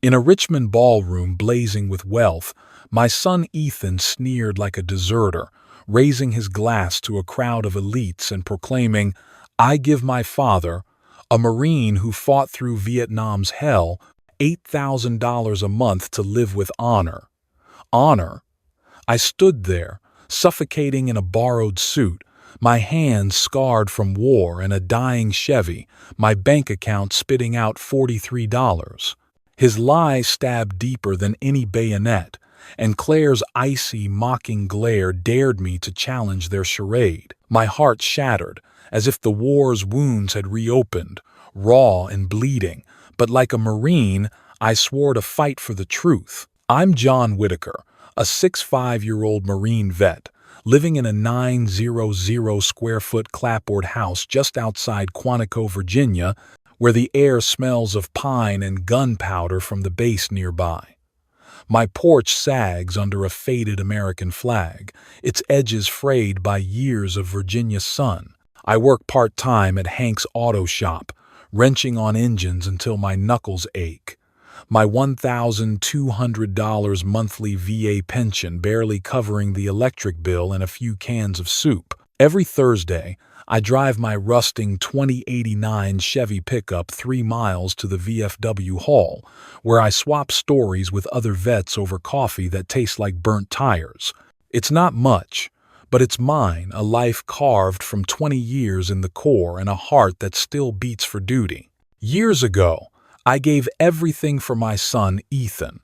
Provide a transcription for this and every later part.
In a Richmond ballroom blazing with wealth, my son Ethan sneered like a deserter, raising his glass to a crowd of elites and proclaiming, "I give my father, a Marine who fought through Vietnam's hell, $8,000 a month to live with honor." Honor? I stood there, suffocating in a borrowed suit, my hands scarred from war and a dying Chevy, my bank account spitting out $43. His lie stabbed deeper than any bayonet, and Claire's icy, mocking glare dared me to challenge their charade. My heart shattered, as if the war's wounds had reopened, raw and bleeding, but like a Marine, I swore to fight for the truth. I'm John Whitaker, a 6'5" Marine vet, living in a 900-square-foot clapboard house just outside Quantico, Virginia, where the air smells of pine and gunpowder from the base nearby. My porch sags under a faded American flag, its edges frayed by years of Virginia sun. I work part-time at Hank's auto shop, wrenching on engines until my knuckles ache. My $1,200 monthly VA pension barely covering the electric bill and a few cans of soup. Every Thursday, I drive my rusting 2089 Chevy pickup 3 miles to the VFW hall, where I swap stories with other vets over coffee that tastes like burnt tires. It's not much, but it's mine, a life carved from 20 years in the Corps and a heart that still beats for duty. Years ago, I gave everything for my son, Ethan.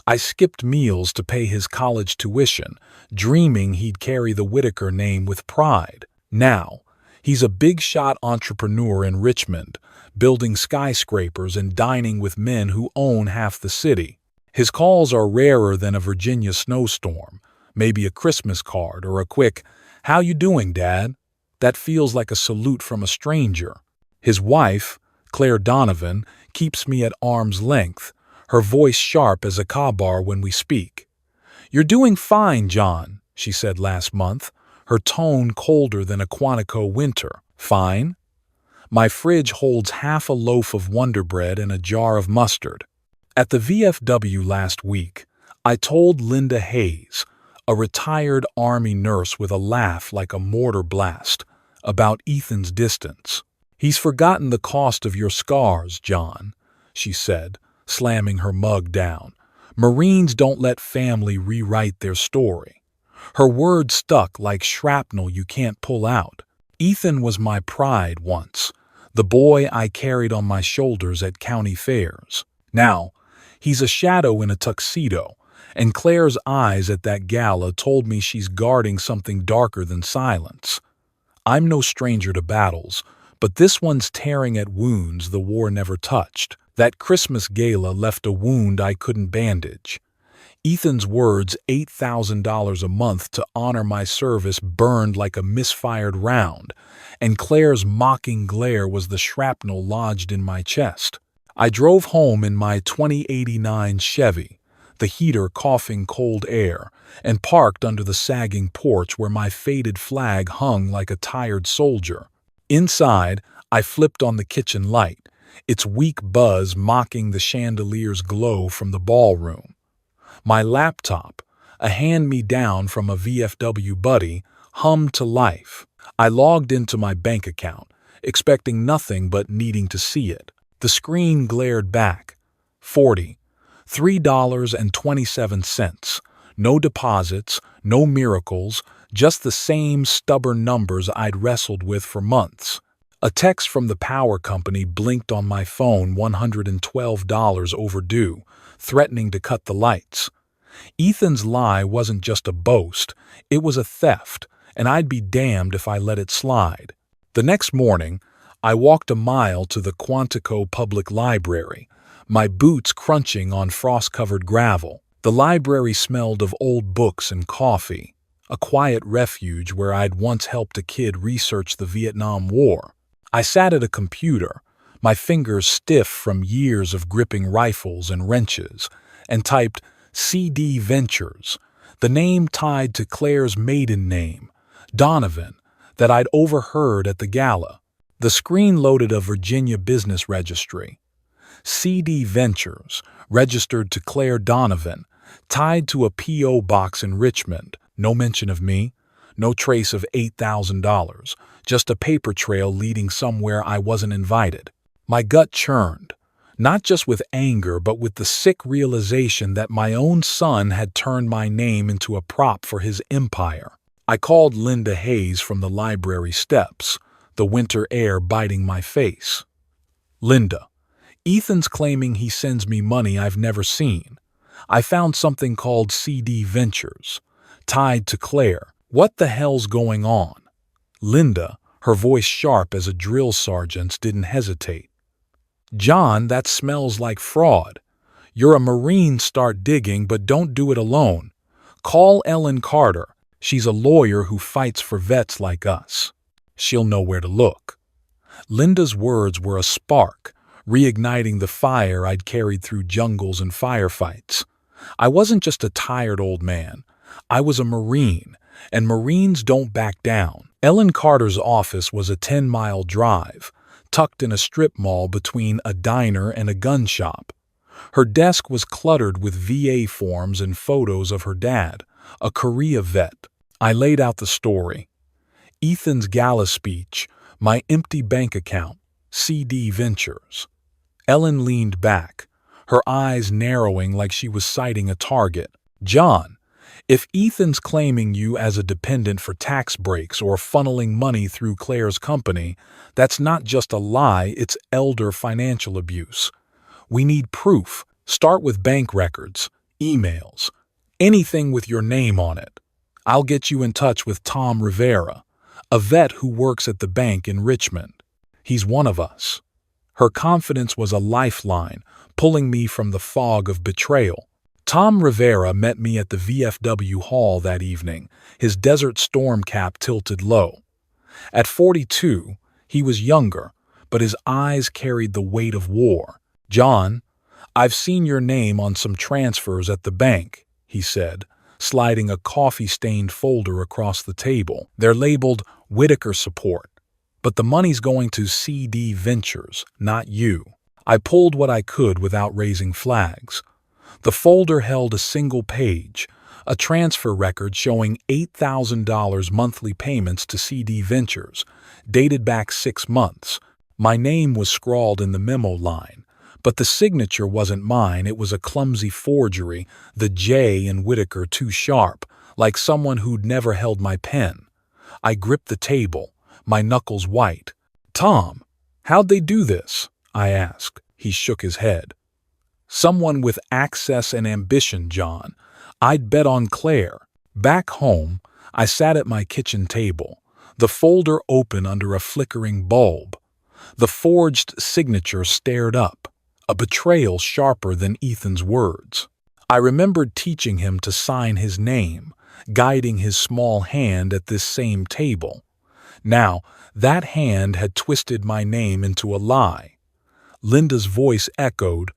I skipped meals to pay his college tuition, dreaming he'd carry the Whitaker name with pride. Now, he's a big-shot entrepreneur in Richmond, building skyscrapers and dining with men who own half the city. His calls are rarer than a Virginia snowstorm, maybe a Christmas card or a quick, "How you doing, Dad?" That feels like a salute from a stranger. His wife, Claire Donovan, keeps me at arm's length, her voice sharp as a kabar when we speak. "You're doing fine, John," she said last month, her tone colder than a Quantico winter. Fine? My fridge holds half a loaf of Wonder Bread and a jar of mustard. At the VFW last week, I told Linda Hayes, a retired Army nurse with a laugh like a mortar blast, about Ethan's distance. "He's forgotten the cost of your scars, John," she said, slamming her mug down. "Marines don't let family rewrite their story." Her words stuck like shrapnel you can't pull out. Ethan was my pride once, the boy I carried on my shoulders at county fairs. Now, he's a shadow in a tuxedo, and Claire's eyes at that gala told me she's guarding something darker than silence. I'm no stranger to battles, but this one's tearing at wounds the war never touched. That Christmas gala left a wound I couldn't bandage. Ethan's words, $8,000 a month to honor my service, burned like a misfired round, and Claire's mocking glare was the shrapnel lodged in my chest. I drove home in my 2089 Chevy, the heater coughing cold air, and parked under the sagging porch where my faded flag hung like a tired soldier. Inside, I flipped on the kitchen light, its weak buzz mocking the chandelier's glow from the ballroom. My laptop, a hand-me-down from a VFW buddy, hummed to life. I logged into my bank account, expecting nothing but needing to see it. The screen glared back. $43.27. No deposits, no miracles, just the same stubborn numbers I'd wrestled with for months. A text from the power company blinked on my phone, $112 overdue, threatening to cut the lights. Ethan's lie wasn't just a boast, it was a theft, and I'd be damned if I let it slide. The next morning, I walked a mile to the Quantico Public Library, my boots crunching on frost-covered gravel. The library smelled of old books and coffee, a quiet refuge where I'd once helped a kid research the Vietnam War. I sat at a computer, my fingers stiff from years of gripping rifles and wrenches, and typed CD Ventures, the name tied to Claire's maiden name, Donovan, that I'd overheard at the gala. The screen loaded a Virginia business registry. CD Ventures, registered to Claire Donovan, tied to a P.O. box in Richmond. No mention of me, no trace of $8,000, just a paper trail leading somewhere I wasn't invited. My gut churned, not just with anger but with the sick realization that my own son had turned my name into a prop for his empire. I called Linda Hayes from the library steps, the winter air biting my face. "Linda, Ethan's claiming he sends me money I've never seen. I found something called CD Ventures, tied to Claire. What the hell's going on?" Linda, her voice sharp as a drill sergeant's, didn't hesitate. "John, that smells like fraud. You're a Marine, start digging, but don't do it alone. Call Ellen Carter. She's a lawyer who fights for vets like us. She'll know where to look." Linda's words were a spark, reigniting the fire I'd carried through jungles and firefights. I wasn't just a tired old man. I was a Marine, and Marines don't back down. Ellen Carter's office was a 10-mile drive, tucked in a strip mall between a diner and a gun shop. Her desk was cluttered with VA forms and photos of her dad, a Korea vet. I laid out the story. Ethan's gala speech, my empty bank account, CD Ventures. Ellen leaned back, her eyes narrowing like she was sighting a target. "John, if Ethan's claiming you as a dependent for tax breaks or funneling money through Claire's company, that's not just a lie, it's elder financial abuse. We need proof. Start with bank records, emails, anything with your name on it. I'll get you in touch with Tom Rivera, a vet who works at the bank in Richmond. He's one of us." Her confidence was a lifeline, pulling me from the fog of betrayal. Tom Rivera met me at the VFW hall that evening, his Desert Storm cap tilted low. At 42, he was younger, but his eyes carried the weight of war. "John, I've seen your name on some transfers at the bank," he said, sliding a coffee-stained folder across the table. "They're labeled Whitaker Support, but the money's going to CD Ventures, not you." I pulled what I could without raising flags. The folder held a single page, a transfer record showing $8,000 monthly payments to CD Ventures, dated back 6 months. My name was scrawled in the memo line, but the signature wasn't mine. It was a clumsy forgery, the J in Whitaker too sharp, like someone who'd never held my pen. I gripped the table, my knuckles white. "Tom, how'd they do this?" I asked. He shook his head. "Someone with access and ambition, John. I'd bet on Claire." Back home, I sat at my kitchen table, the folder open under a flickering bulb. The forged signature stared up, a betrayal sharper than Ethan's words. I remembered teaching him to sign his name, guiding his small hand at this same table. Now, that hand had twisted my name into a lie. Linda's voice echoed,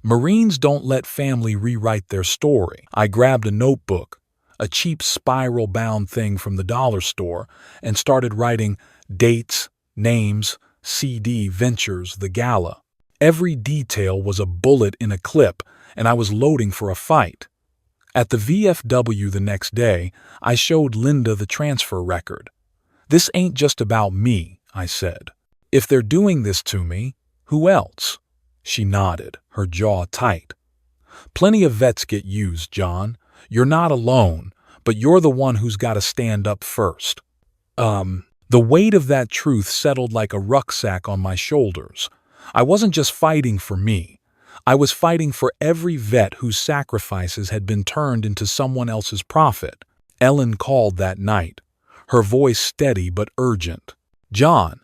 "Marines don't let family rewrite their story." I grabbed a notebook, a cheap spiral-bound thing from the dollar store, and started writing dates, names, CD Ventures, the gala. Every detail was a bullet in a clip, and I was loading for a fight. At the VFW the next day, I showed Linda the transfer record. "This ain't just about me," I said. "If they're doing this to me, who else?" She nodded, her jaw tight. "Plenty of vets get used, John. You're not alone, but you're the one who's got to stand up first." The weight of that truth settled like a rucksack on my shoulders. I wasn't just fighting for me. I was fighting for every vet whose sacrifices had been turned into someone else's profit. Ellen called that night, her voice steady but urgent. "John,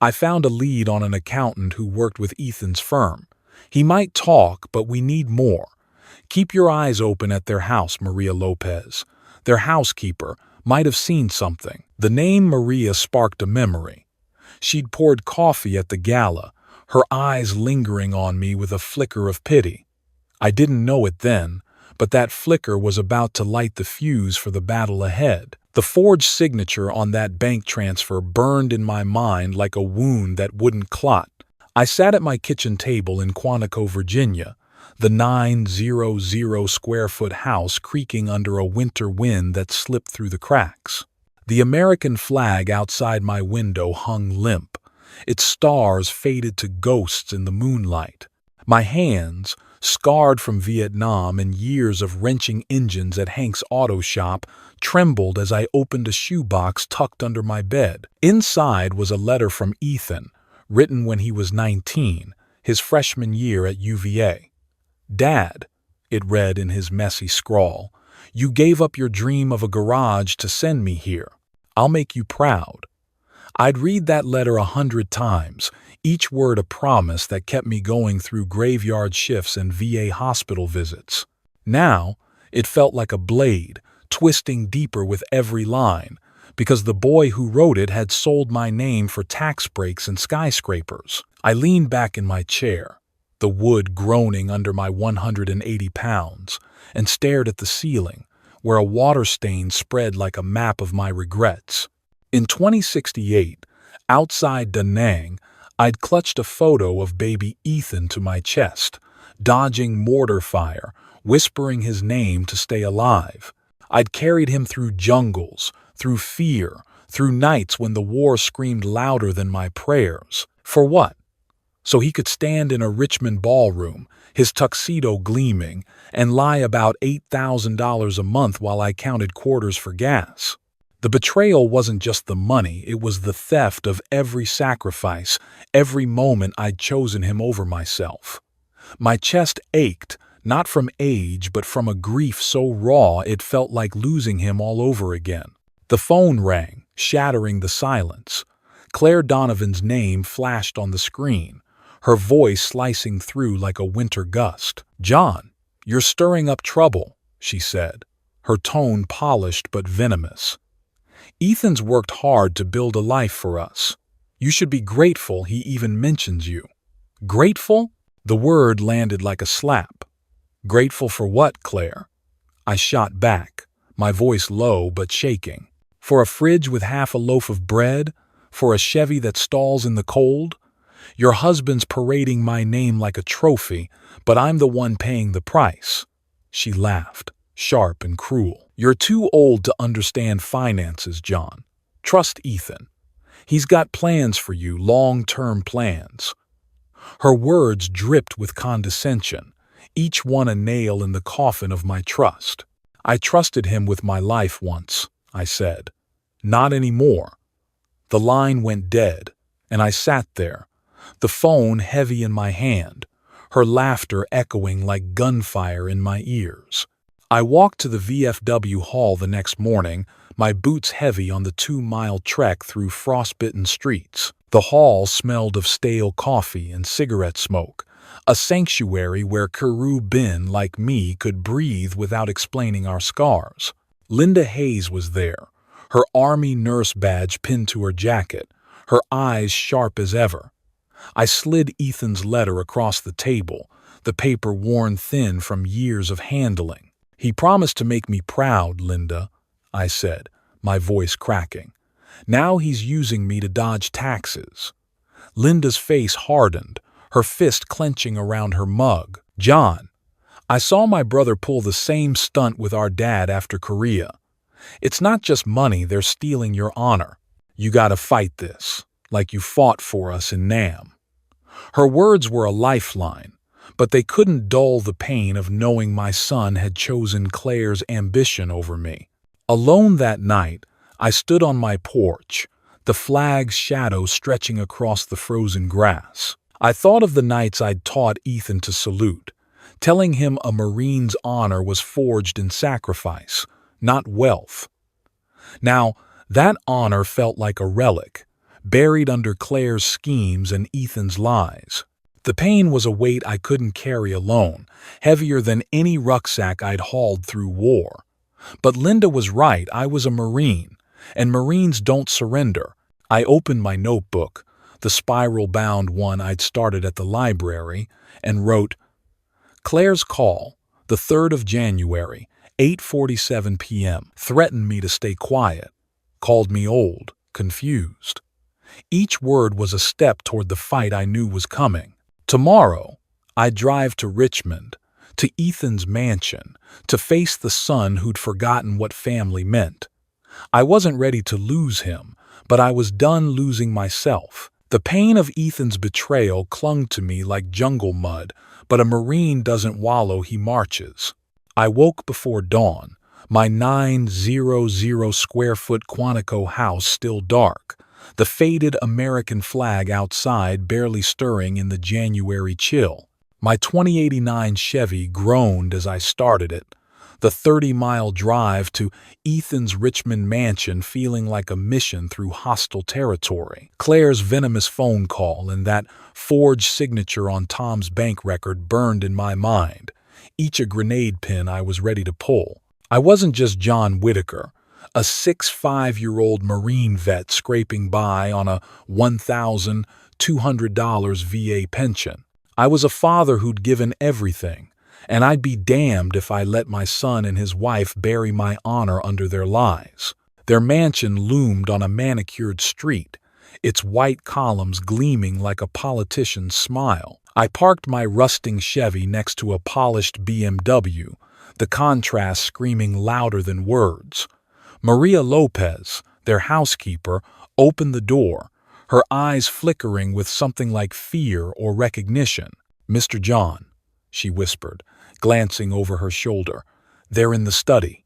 I found a lead on an accountant who worked with Ethan's firm. He might talk, but we need more. Keep your eyes open at their house, Maria Lopez. Their housekeeper might have seen something." The name Maria sparked a memory. She'd poured coffee at the gala, her eyes lingering on me with a flicker of pity. I didn't know it then, but that flicker was about to light the fuse for the battle ahead. The forged signature on that bank transfer burned in my mind like a wound that wouldn't clot. I sat at my kitchen table in Quantico, Virginia, the 900-square-foot house creaking under a winter wind that slipped through the cracks. The American flag outside my window hung limp, its stars faded to ghosts in the moonlight. My hands, scarred from Vietnam and years of wrenching engines at Hank's auto shop, trembled as I opened a shoebox tucked under my bed. Inside was a letter from Ethan, written when he was 19, his freshman year at UVA. "Dad," it read in his messy scrawl, "you gave up your dream of a garage to send me here. I'll make you proud." I'd read that letter 100 times, each word a promise that kept me going through graveyard shifts and VA hospital visits. Now, it felt like a blade, twisting deeper with every line, because the boy who wrote it had sold my name for tax breaks and skyscrapers. I leaned back in my chair, the wood groaning under my 180 pounds, and stared at the ceiling, where a water stain spread like a map of my regrets. In 2068, outside Da Nang, I'd clutched a photo of baby Ethan to my chest, dodging mortar fire, whispering his name to stay alive. I'd carried him through jungles, through fear, through nights when the war screamed louder than my prayers. For what? So he could stand in a Richmond ballroom, his tuxedo gleaming, and lie about $8,000 a month while I counted quarters for gas. The betrayal wasn't just the money, it was the theft of every sacrifice, every moment I'd chosen him over myself. My chest ached, not from age, but from a grief so raw it felt like losing him all over again. The phone rang, shattering the silence. Claire Donovan's name flashed on the screen, her voice slicing through like a winter gust. "John, you're stirring up trouble," she said, her tone polished but venomous. "Ethan's worked hard to build a life for us. You should be grateful he even mentions you." "Grateful?" The word landed like a slap. "Grateful for what, Claire?" I shot back, my voice low but shaking. "For a fridge with half a loaf of bread? For a Chevy that stalls in the cold? Your husband's parading my name like a trophy, but I'm the one paying the price." She laughed, sharp and cruel. "You're too old to understand finances, John. Trust Ethan. He's got plans for you, long-term plans." Her words dripped with condescension, each one a nail in the coffin of my trust. "I trusted him with my life once," I said. "Not anymore." The line went dead, and I sat there, the phone heavy in my hand, her laughter echoing like gunfire in my ears. I walked to the VFW hall the next morning, my boots heavy on the 2-mile trek through frostbitten streets. The hall smelled of stale coffee and cigarette smoke, a sanctuary where Kuru Bin like me could breathe without explaining our scars. Linda Hayes was there, her Army nurse badge pinned to her jacket, her eyes sharp as ever. I slid Ethan's letter across the table, the paper worn thin from years of handling. "He promised to make me proud, Linda," I said, my voice cracking. "Now he's using me to dodge taxes." Linda's face hardened, her fist clenching around her mug. "John, I saw my brother pull the same stunt with our dad after Korea. It's not just money, they're stealing your honor. You gotta fight this, like you fought for us in Nam." Her words were a lifeline, but they couldn't dull the pain of knowing my son had chosen Claire's ambition over me. Alone that night, I stood on my porch, the flag's shadow stretching across the frozen grass. I thought of the nights I'd taught Ethan to salute, telling him a Marine's honor was forged in sacrifice, not wealth. Now, that honor felt like a relic, buried under Claire's schemes and Ethan's lies. The pain was a weight I couldn't carry alone, heavier than any rucksack I'd hauled through war. But Linda was right, I was a Marine, and Marines don't surrender. I opened my notebook, the spiral-bound one I'd started at the library, and wrote, "Claire's call, the 3rd of January, 8:47 p.m., threatened me to stay quiet, called me old, confused." Each word was a step toward the fight I knew was coming. Tomorrow, I'd drive to Richmond, to Ethan's mansion, to face the son who'd forgotten what family meant. I wasn't ready to lose him, but I was done losing myself. The pain of Ethan's betrayal clung to me like jungle mud, but a Marine doesn't wallow, he marches. I woke before dawn, my 900 square foot Quantico house still dark, the faded American flag outside barely stirring in the January chill. My 2089 Chevy groaned as I started it, the 30-mile drive to Ethan's Richmond mansion feeling like a mission through hostile territory. Claire's venomous phone call and that forged signature on Tom's bank record burned in my mind, each a grenade pin I was ready to pull. I wasn't just John Whitaker, a 65-year-old Marine vet scraping by on a $1,200 VA pension. I was a father who'd given everything, and I'd be damned if I let my son and his wife bury my honor under their lies. Their mansion loomed on a manicured street, its white columns gleaming like a politician's smile. I parked my rusting Chevy next to a polished BMW, the contrast screaming louder than words. Maria Lopez, their housekeeper, opened the door, her eyes flickering with something like fear or recognition. "Mr. John," she whispered, glancing over her shoulder. "They're in the study."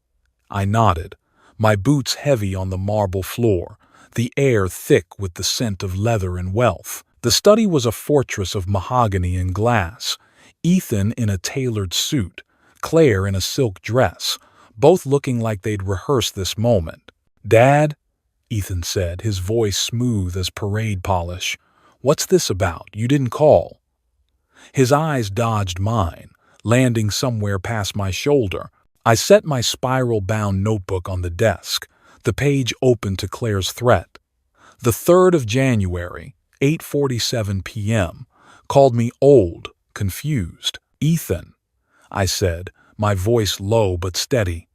I nodded, my boots heavy on the marble floor, the air thick with the scent of leather and wealth. The study was a fortress of mahogany and glass, Ethan in a tailored suit, Claire in a silk dress, both looking like they'd rehearsed this moment. "Dad," Ethan said, his voice smooth as parade polish, "what's this about? You didn't call." His eyes dodged mine, landing somewhere past my shoulder. I set my spiral-bound notebook on the desk, the page open to Claire's threat. The 3rd of January, 8:47 p.m., called me old, confused. "Ethan," I said, my voice low but steady,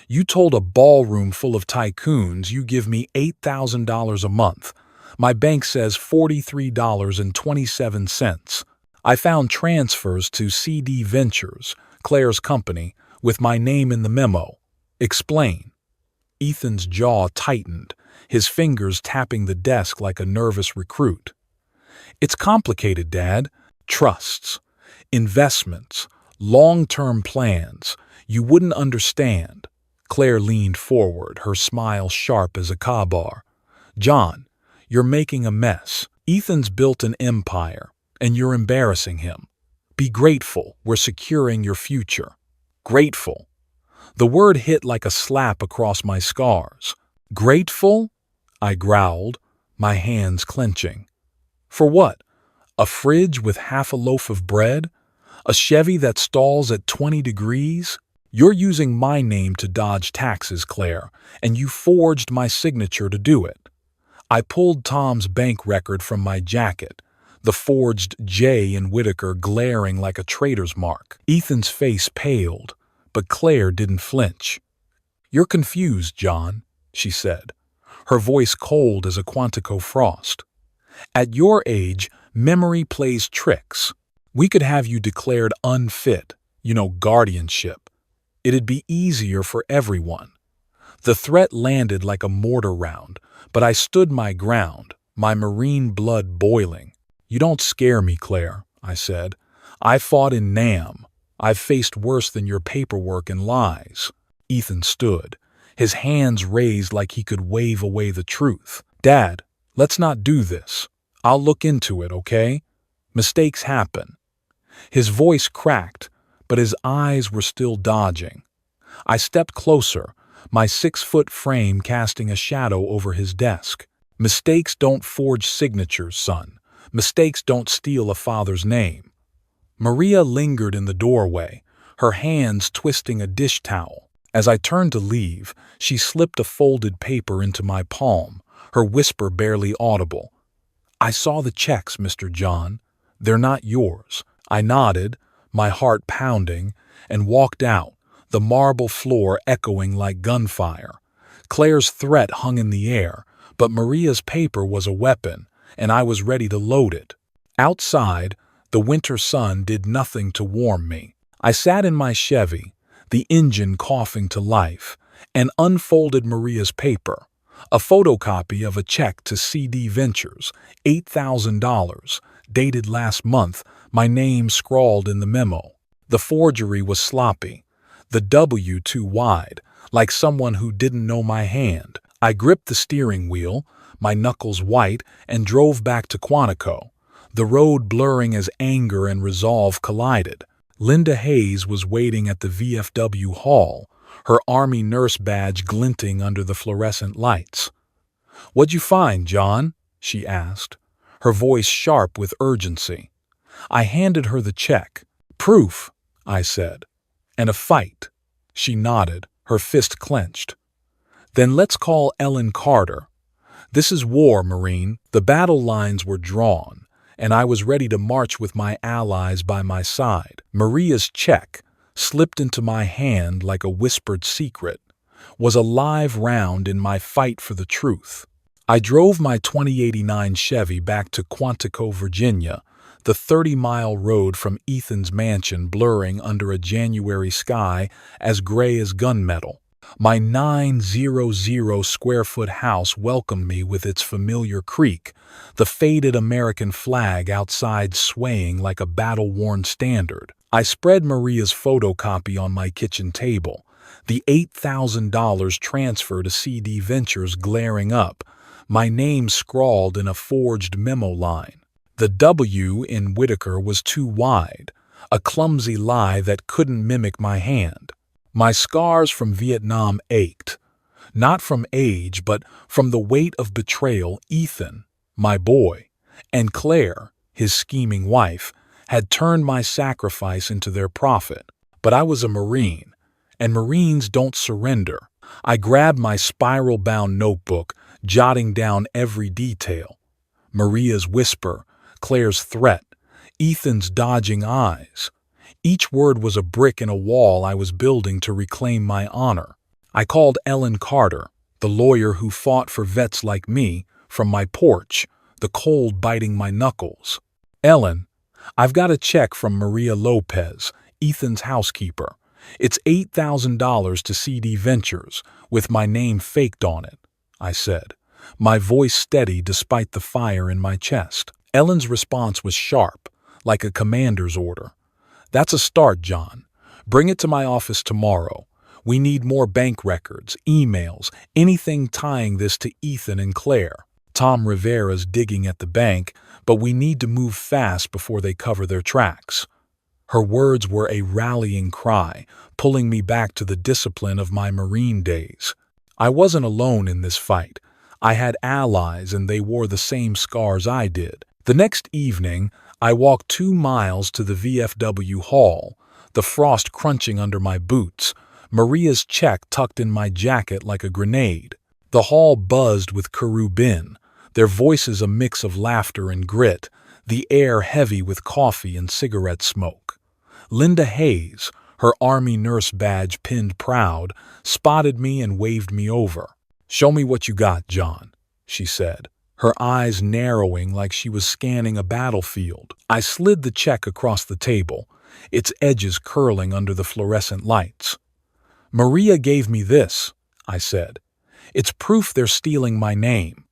"you told a ballroom full of tycoons you give me $8,000 a month. My bank says $43.27. I found transfers to CD Ventures, Claire's company, with my name in the memo. Explain." Ethan's jaw tightened, his fingers tapping the desk like a nervous recruit. "It's complicated, Dad. Trusts, investments, long-term plans. You wouldn't understand." Claire leaned forward, her smile sharp as a kabar. "John, you're making a mess. Ethan's built an empire, and you're embarrassing him. Be grateful we're securing your future." Grateful. The word hit like a slap across my scars. "Grateful?" I growled, my hands clenching. "For what? A fridge with half a loaf of bread? A Chevy that stalls at 20 degrees? You're using my name to dodge taxes, Claire, and you forged my signature to do it." I pulled Tom's bank record from my jacket, the forged J in Whitaker glaring like a traitor's mark. Ethan's face paled, but Claire didn't flinch. "You're confused, John," she said, her voice cold as a Quantico frost. "At your age, memory plays tricks. We could have you declared unfit, guardianship. It'd be easier for everyone." The threat landed like a mortar round, but I stood my ground, my Marine blood boiling. "You don't scare me, Claire," I said. "I fought in Nam. I've faced worse than your paperwork and lies." Ethan stood, his hands raised like he could wave away the truth. "Dad, let's not do this. I'll look into it, okay? Mistakes happen." His voice cracked, but his eyes were still dodging. I stepped closer, my 6-foot frame casting a shadow over his desk. "Mistakes don't forge signatures, son. Mistakes don't steal a father's name." Maria lingered in the doorway, her hands twisting a dish towel. As I turned to leave, she slipped a folded paper into my palm, her whisper barely audible. "I saw the checks, Mr. John. They're not yours." I nodded, my heart pounding, and walked out, the marble floor echoing like gunfire. Claire's threat hung in the air, but Maria's paper was a weapon, and I was ready to load it. Outside, the winter sun did nothing to warm me. I sat in my Chevy, the engine coughing to life, and unfolded Maria's paper, a photocopy of a check to CD Ventures, $8,000, dated last month, my name scrawled in the memo. The forgery was sloppy, the W too wide, like someone who didn't know my hand. I gripped the steering wheel, my knuckles white, and drove back to Quantico, the road blurring as anger and resolve collided. Linda Hayes was waiting at the VFW hall, her Army nurse badge glinting under the fluorescent lights. "What'd you find, John?" she asked, her voice sharp with urgency. I handed her the check. "Proof," I said. "And a fight." She nodded, her fist clenched. "Then let's call Ellen Carter. This is war, Marine." The battle lines were drawn, and I was ready to march with my allies by my side. Maria's check, slipped into my hand like a whispered secret, was a live round in my fight for the truth. I drove my 2089 Chevy back to Quantico, Virginia, the 30-mile road from Ethan's mansion blurring under a January sky as gray as gunmetal. My 900-square-foot house welcomed me with its familiar creak, the faded American flag outside swaying like a battle-worn standard. I spread Maria's photocopy on my kitchen table, the $8,000 transfer to CD Ventures glaring up, my name scrawled in a forged memo line. The W in Whitaker was too wide, a clumsy lie that couldn't mimic my hand. My scars from Vietnam ached, not from age but from the weight of betrayal. Ethan, my boy, and Claire, his scheming wife, had turned my sacrifice into their profit. But I was a Marine, and Marines don't surrender. I grabbed my spiral-bound notebook, jotting down every detail. Maria's whisper, Claire's threat, Ethan's dodging eyes. Each word was a brick in a wall I was building to reclaim my honor. I called Ellen Carter, the lawyer who fought for vets like me, from my porch, the cold biting my knuckles. "Ellen, I've got a check from Maria Lopez, Ethan's housekeeper. It's $8,000 to CD Ventures, with my name faked on it," I said, my voice steady despite the fire in my chest. Ellen's response was sharp, like a commander's order. "That's a start, John. Bring it to my office tomorrow. We need more bank records, emails, anything tying this to Ethan and Claire. Tom Rivera's digging at the bank, but we need to move fast before they cover their tracks." Her words were a rallying cry, pulling me back to the discipline of my Marine days. I wasn't alone in this fight. I had allies, and they wore the same scars I did. The next evening, I walked 2 miles to the VFW hall, the frost crunching under my boots, Maria's check tucked in my jacket like a grenade. The hall buzzed with Caribbean, their voices a mix of laughter and grit, the air heavy with coffee and cigarette smoke. Linda Hayes, her Army nurse badge pinned proud, spotted me and waved me over. "Show me what you got, John," she said, her eyes narrowing like she was scanning a battlefield. I slid the check across the table, its edges curling under the fluorescent lights. "Maria gave me this," I said. "It's proof they're stealing my name."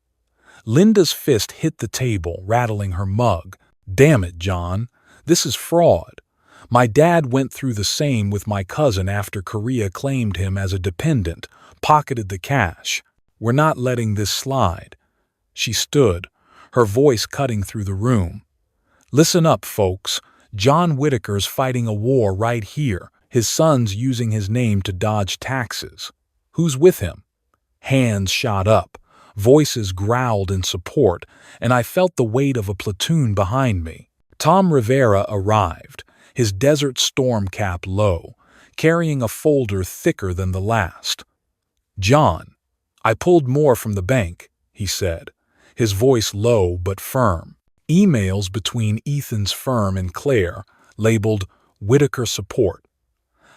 Linda's fist hit the table, rattling her mug. "Damn it, John. This is fraud. My dad went through the same with my cousin after Korea claimed him as a dependent, pocketed the cash. We're not letting this slide." She stood, her voice cutting through the room. "Listen up, folks. John Whitaker's fighting a war right here. His son's using his name to dodge taxes. Who's with him?" Hands shot up, voices growled in support, and I felt the weight of a platoon behind me. Tom Rivera arrived, his Desert Storm cap low, carrying a folder thicker than the last. "John, I pulled more from the bank," he said, his voice low but firm. "Emails between Ethan's firm and Claire, labeled Whitaker Support.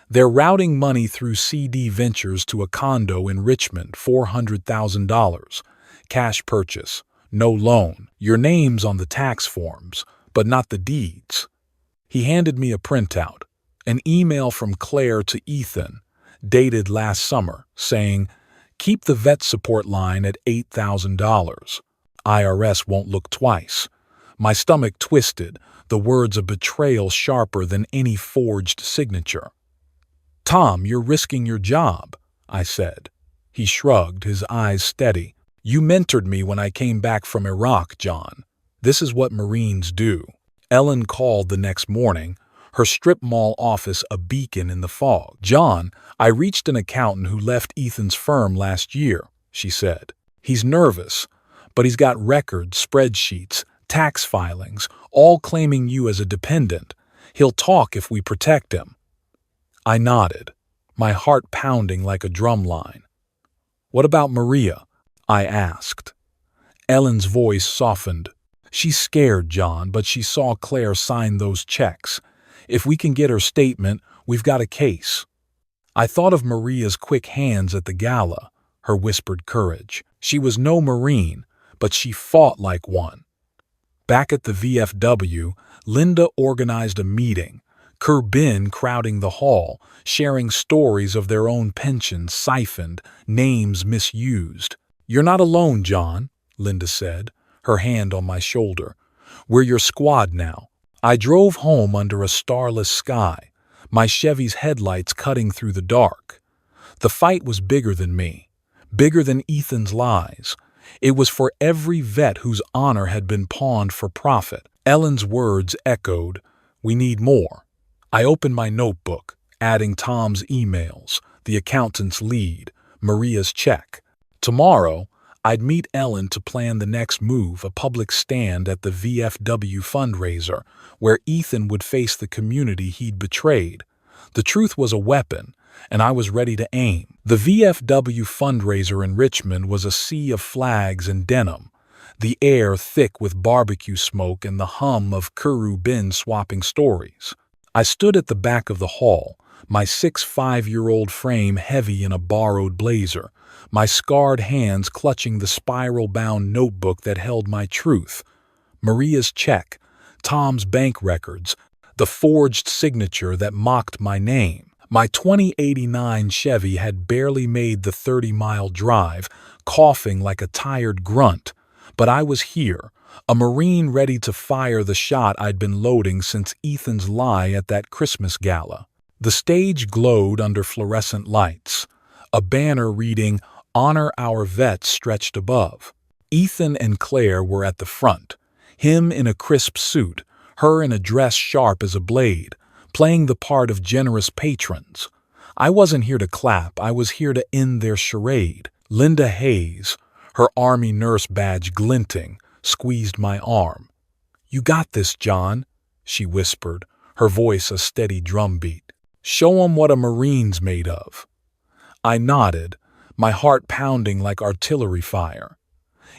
They're routing money through CD Ventures to a condo in Richmond, $400,000. Cash purchase, no loan. Your name's on the tax forms, but not the deeds." He handed me a printout. An email from Claire to Ethan, dated last summer, saying, "Keep the vet support line at $8,000. IRS won't look twice." My stomach twisted, the words of betrayal sharper than any forged signature. "Tom, you're risking your job," I said. He shrugged, his eyes steady. "You mentored me when I came back from Iraq, John. This is what Marines do." Ellen called the next morning, her strip mall office a beacon in the fog. "John, I reached an accountant who left Ethan's firm last year," she said. "He's nervous, but he's got records, spreadsheets, tax filings, all claiming you as a dependent. He'll talk if we protect him." I nodded, my heart pounding like a drum line. "What about Maria?" I asked. Ellen's voice softened. "She's scared, John, but she saw Claire sign those checks. If we can get her statement, we've got a case." I thought of Maria's quick hands at the gala, her whispered courage. She was no Marine, but she fought like one. Back at the VFW, Linda organized a meeting, Kerbin crowding the hall, sharing stories of their own pensions siphoned, names misused. "You're not alone, John," Linda said, her hand on my shoulder. "We're your squad now." I drove home under a starless sky, my Chevy's headlights cutting through the dark. The fight was bigger than me, bigger than Ethan's lies. It was for every vet whose honor had been pawned for profit. Ellen's words echoed, "We need more." I opened my notebook, adding Tom's emails, the accountant's lead, Maria's check. Tomorrow, I'd meet Ellen to plan the next move, a public stand at the VFW fundraiser, where Ethan would face the community he'd betrayed. The truth was a weapon, and I was ready to aim. The VFW fundraiser in Richmond was a sea of flags and denim, the air thick with barbecue smoke and the hum of Kerbin swapping stories. I stood at the back of the hall, my 6'5" frame heavy in a borrowed blazer, my scarred hands clutching the spiral-bound notebook that held my truth. Maria's check, Tom's bank records, the forged signature that mocked my name. My 2089 Chevy had barely made the 30-mile drive, coughing like a tired grunt. But I was here, a Marine ready to fire the shot I'd been loading since Ethan's lie at that Christmas gala. The stage glowed under fluorescent lights, a banner reading, "Honor Our Vets," stretched above. Ethan and Claire were at the front, him in a crisp suit, her in a dress sharp as a blade, playing the part of generous patrons. I wasn't here to clap, I was here to end their charade. Linda Hayes, her Army nurse badge glinting, squeezed my arm. "You got this, John," she whispered, her voice a steady drumbeat. "Show 'em what a Marine's made of." I nodded, my heart pounding like artillery fire.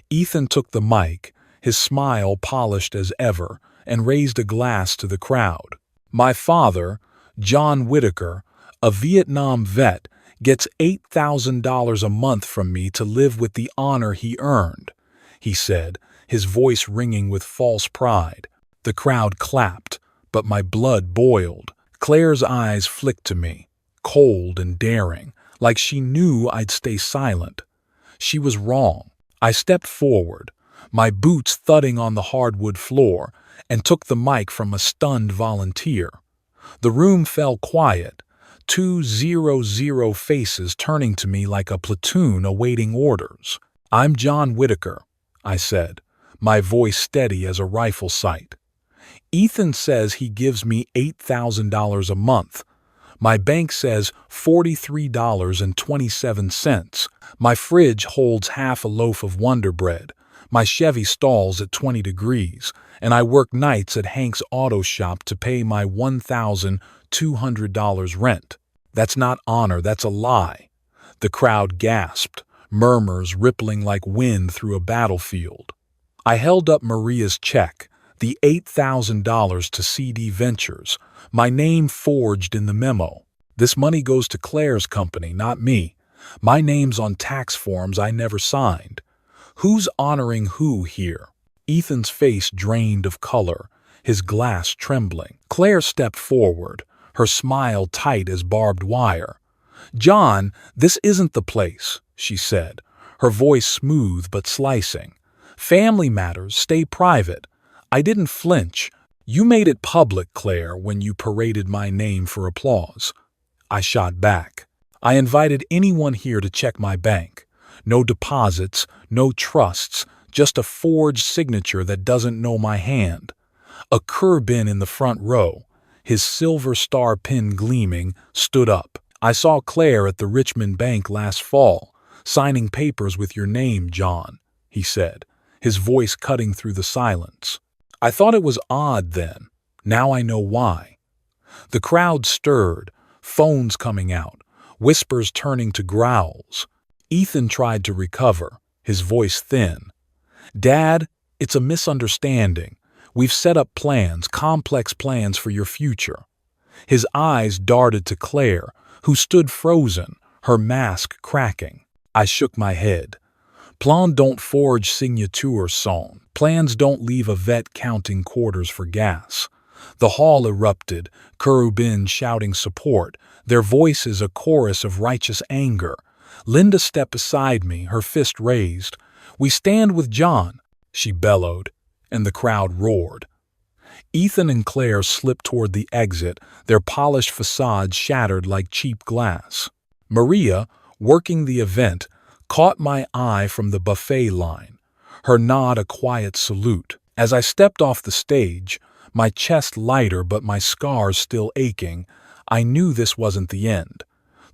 Ethan took the mic, his smile polished as ever, and raised a glass to the crowd. "My father, John Whitaker, a Vietnam vet, gets $8,000 a month from me to live with the honor he earned," he said, his voice ringing with false pride. The crowd clapped, but my blood boiled. Claire's eyes flicked to me, cold and daring, like she knew I'd stay silent. She was wrong. I stepped forward, my boots thudding on the hardwood floor, and took the mic from a stunned volunteer. The room fell quiet, 200 faces turning to me like a platoon awaiting orders. "I'm John Whitaker," I said, my voice steady as a rifle sight. "Ethan says he gives me $8,000 a month. My bank says $43.27. My fridge holds half a loaf of Wonder Bread. My Chevy stalls at 20 degrees, and I work nights at Hank's auto shop to pay my $1,200 rent." "That's not honor, that's a lie." The crowd gasped, murmurs rippling like wind through a battlefield. I held up Maria's check, the $8,000 to CD Ventures, my name forged in the memo. "This money goes to Claire's company, not me. My name's on tax forms I never signed. Who's honoring who here?" Ethan's face drained of color, his glass trembling. Claire stepped forward, her smile tight as barbed wire. "John, this isn't the place," she said, her voice smooth but slicing. "Family matters stay private." I didn't flinch. "You made it public, Claire, when you paraded my name for applause." I shot back. "I invited anyone here to check my bank. No deposits, no trusts, just a forged signature that doesn't know my hand." A Kurbin in the front row, his silver star pin gleaming, stood up. "I saw Claire at the Richmond Bank last fall, signing papers with your name, John," he said, his voice cutting through the silence. "I thought it was odd then. Now I know why." The crowd stirred, phones coming out, whispers turning to growls. Ethan tried to recover, his voice thin. "Dad, it's a misunderstanding. We've set up plans, complex plans for your future." His eyes darted to Claire, who stood frozen, her mask cracking. I shook my head. "Plans don't forge signatures, son. Plans don't leave a vet counting quarters for gas." The hall erupted, Kurubin shouting support, their voices a chorus of righteous anger. Linda stepped beside me, her fist raised. "We stand with John," she bellowed, and the crowd roared. Ethan and Claire slipped toward the exit, their polished facades shattered like cheap glass. Maria, working the event, caught my eye from the buffet line, her nod a quiet salute. As I stepped off the stage, my chest lighter but my scars still aching, I knew this wasn't the end.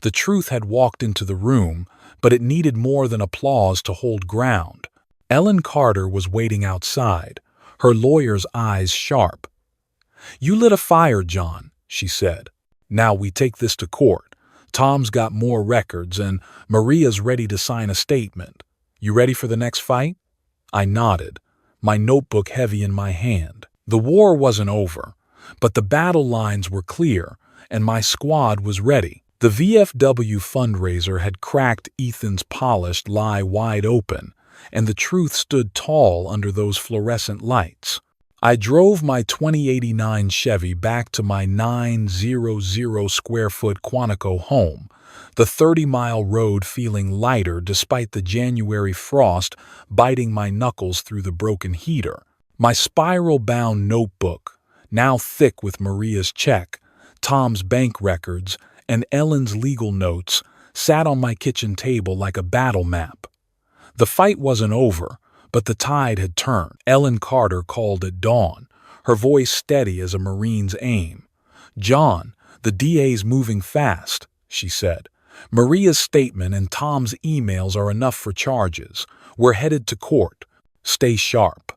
The truth had walked into the room, but it needed more than applause to hold ground. Ellen Carter was waiting outside, her lawyer's eyes sharp. "You lit a fire, John," she said. "Now we take this to court. Tom's got more records, and Maria's ready to sign a statement. You ready for the next fight?" I nodded, my notebook heavy in my hand. The war wasn't over, but the battle lines were clear, and my squad was ready. The VFW fundraiser had cracked Ethan's polished lie wide open, and the truth stood tall under those fluorescent lights. I drove my 2089 Chevy back to my 900 square foot Quantico home, the 30-mile road feeling lighter despite the January frost biting my knuckles through the broken heater. My spiral-bound notebook, now thick with Maria's check, Tom's bank records, and Ellen's legal notes, sat on my kitchen table like a battle map. The fight wasn't over, but the tide had turned. Ellen Carter called at dawn, her voice steady as a Marine's aim. "John, the DA's moving fast," she said. "Maria's statement and Tom's emails are enough for charges. We're headed to court. Stay sharp."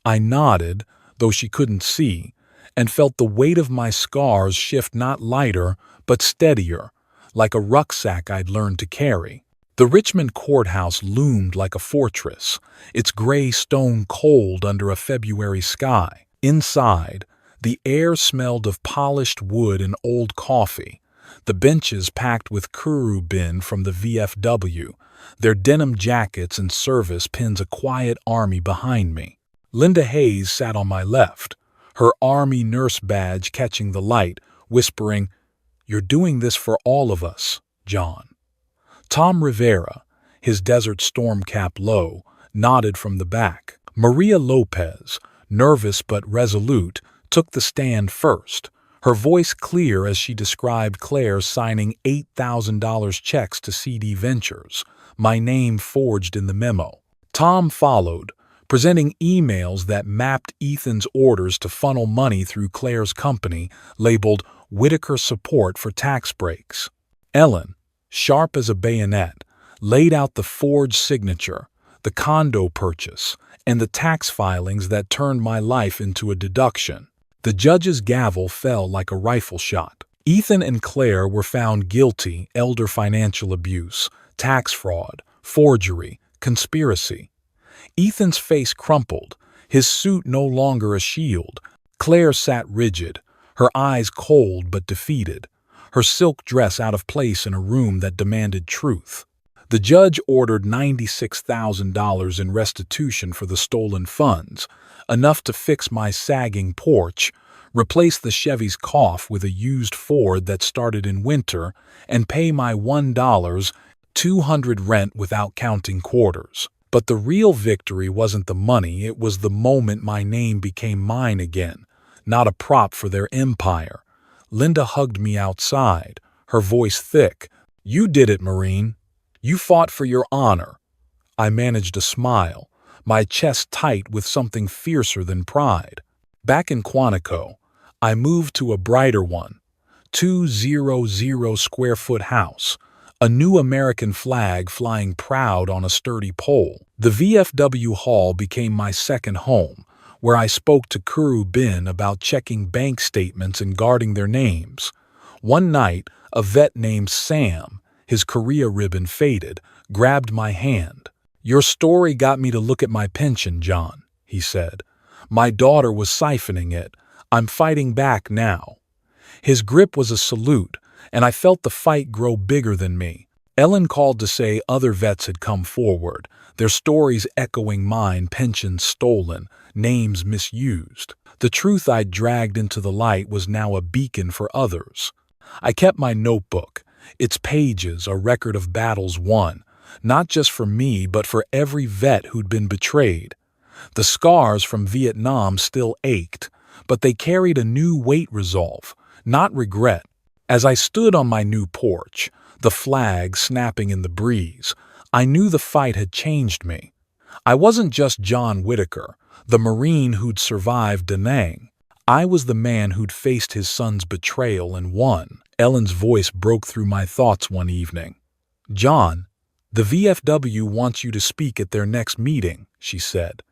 I nodded, though she couldn't see, and felt the weight of my scars shift not lighter, but steadier, like a rucksack I'd learned to carry. The Richmond courthouse loomed like a fortress, its gray stone cold under a February sky. Inside, the air smelled of polished wood and old coffee, the benches packed with Kurubin from the VFW, their denim jackets and service pins a quiet army behind me. Linda Hayes sat on my left, her Army nurse badge catching the light, whispering, "You're doing this for all of us, John." Tom Rivera, his Desert Storm cap low, nodded from the back. Maria Lopez, nervous but resolute, took the stand first, her voice clear as she described Claire signing $8,000 checks to CD Ventures, my name forged in the memo. Tom followed, presenting emails that mapped Ethan's orders to funnel money through Claire's company, labeled Whitaker Support for tax breaks. Ellen, sharp as a bayonet, laid out the forged signature, the condo purchase, and the tax filings that turned my life into a deduction. The judge's gavel fell like a rifle shot. Ethan and Claire were found guilty: elder financial abuse, tax fraud, forgery, conspiracy. Ethan's face crumpled, his suit no longer a shield. Claire sat rigid, her eyes cold but defeated, her silk dress out of place in a room that demanded truth. The judge ordered $96,000 in restitution for the stolen funds, enough to fix my sagging porch, replace the Chevy's cough with a used Ford that started in winter, and pay my $1.200 rent without counting quarters. But the real victory wasn't the money, it was the moment my name became mine again, not a prop for their empire. Linda hugged me outside, her voice thick. "You did it, Marine. You fought for your honor." I managed a smile, my chest tight with something fiercer than pride. Back in Quantico, I moved to a brighter one, 200 square foot house, a new American flag flying proud on a sturdy pole. The VFW hall became my second home, where I spoke to Kuru Bin about checking bank statements and guarding their names. One night, a vet named Sam, his Korea ribbon faded, grabbed my hand. "Your story got me to look at my pension, John," he said. "My daughter was siphoning it. I'm fighting back now." His grip was a salute, and I felt the fight grow bigger than me. Ellen called to say other vets had come forward, their stories echoing mine, pensions stolen, names misused. The truth I'd dragged into the light was now a beacon for others. I kept my notebook, its pages a record of battles won, not just for me but for every vet who'd been betrayed. The scars from Vietnam still ached, but they carried a new weight: resolve, not regret. As I stood on my new porch, the flag snapping in the breeze, I knew the fight had changed me. I wasn't just John Whitaker, the Marine who'd survived Da Nang. I was the man who'd faced his son's betrayal and won. Ellen's voice broke through my thoughts one evening. "John, the VFW wants you to speak at their next meeting," she said.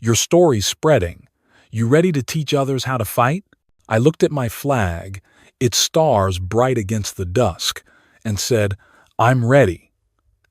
"Your story's spreading. You ready to teach others how to fight?" I looked at my flag, its stars bright against the dusk, and said, "I'm ready."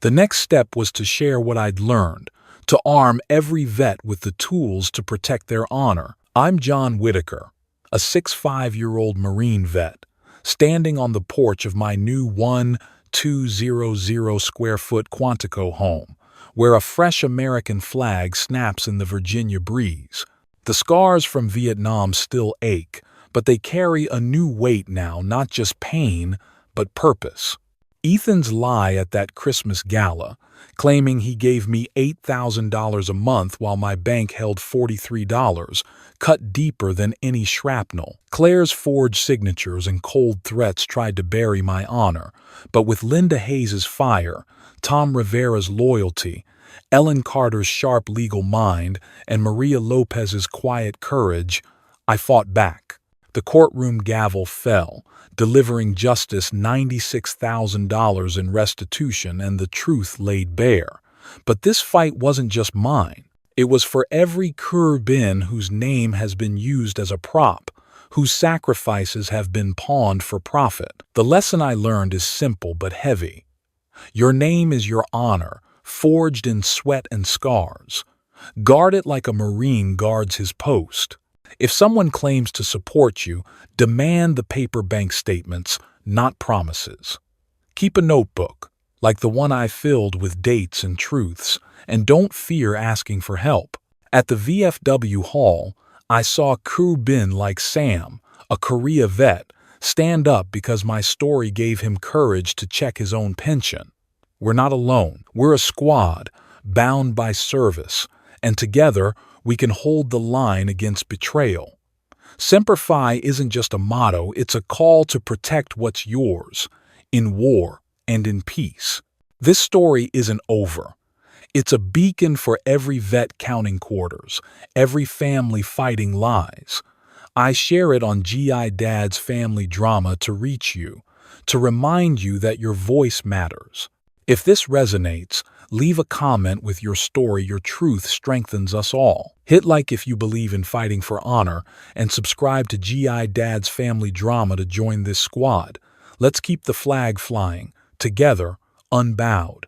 The next step was to share what I'd learned, to arm every vet with the tools to protect their honor. I'm John Whitaker, a 65-year-old Marine vet, standing on the porch of my new 1,200 square foot Quantico home, where a fresh American flag snaps in the Virginia breeze. The scars from Vietnam still ache, but they carry a new weight now, not just pain, but purpose. Ethan's lie at that Christmas gala, claiming he gave me $8,000 a month while my bank held $43, cut deeper than any shrapnel. Claire's forged signatures and cold threats tried to bury my honor, but with Linda Hayes's fire, Tom Rivera's loyalty, Ellen Carter's sharp legal mind, and Maria Lopez's quiet courage, I fought back. The courtroom gavel fell, delivering justice $96,000 in restitution, and the truth laid bare. But this fight wasn't just mine. It was for every Kuru Bin whose name has been used as a prop, whose sacrifices have been pawned for profit. The lesson I learned is simple but heavy. Your name is your honor, forged in sweat and scars. Guard it like a Marine guards his post. If someone claims to support you, demand the paper bank statements, not promises. Keep a notebook, like the one I filled with dates and truths, and don't fear asking for help. At the VFW hall, I saw Kuru Bin like Sam, a Korea vet, stand up because my story gave him courage to check his own pension. We're not alone. We're a squad, bound by service, and together we can hold the line against betrayal. Semper Fi isn't just a motto, it's a call to protect what's yours, in war and in peace. This story isn't over. It's a beacon for every vet counting quarters, every family fighting lies. I share it on GI Dad's Family Drama to reach you, to remind you that your voice matters. If this resonates, leave a comment with your story. Your truth strengthens us all. Hit like if you believe in fighting for honor, and subscribe to GI Dad's Family Drama to join this squad. Let's keep the flag flying, together, unbowed.